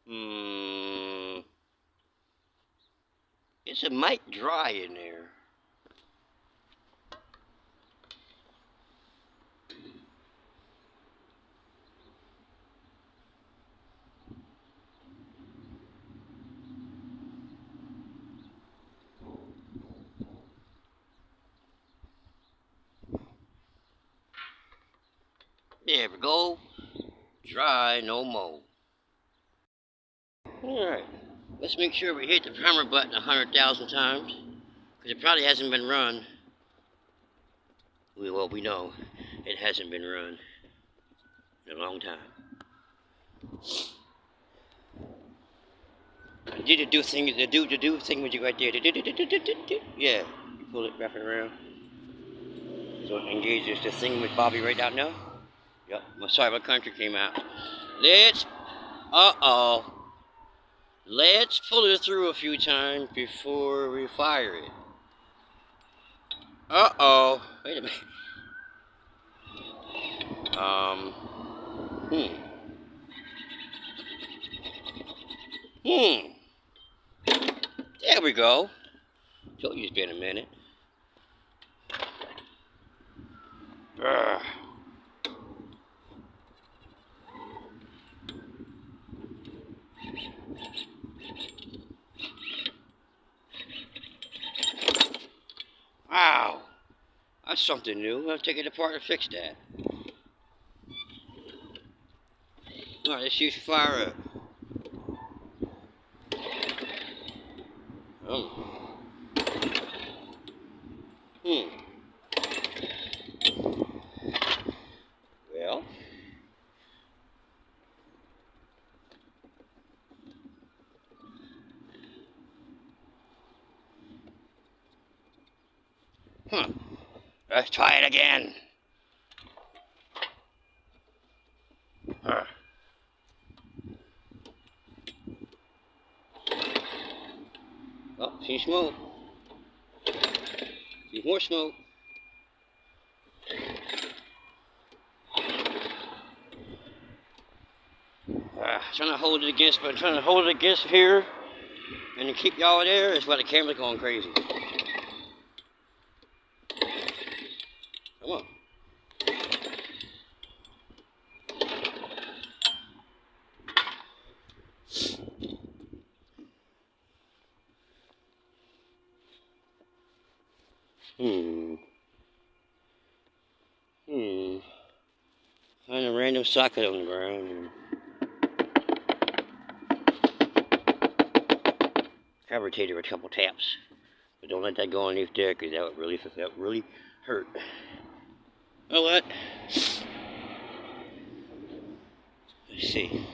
Hmm. It's a might dry in there. There we go. Dry no more. Alright. Let's make sure we hit the primer button 100,000 times. Because it probably hasn't been run. Well, we know it hasn't been run in a long time. Did the do thing, the do thing with you right there. Yeah, you pull it, wrap it around. So it engages the thing with Bobby right out now. Yep, my Cyber Country came out. Let's, let's pull it through a few times before we fire it. Wait a minute. Um, hmm. There we go. Told you it's been a minute. Urgh. Wow. That's something new. I'll take it apart and fix that. Alright, let's use fire up. Oh. Well. Let's try it again. Oh, see smoke. See more smoke. Trying to hold it against, but trying to hold it against here and to keep y'all there is why the camera's going crazy. Come on. Find a random socket on the ground. Fabricator a couple taps. But don't let that go underneath there because that would really hurt. Oh, what? Let's see.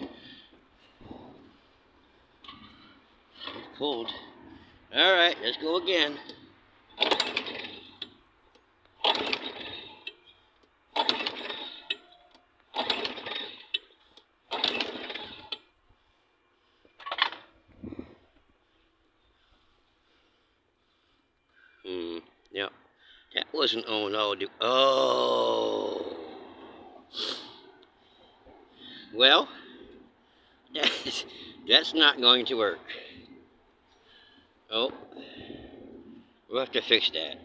It's pulled. Alright, let's go again. Yep. That wasn't on all the. Oh. Well, that's not going to work. Oh. We'll have to fix that.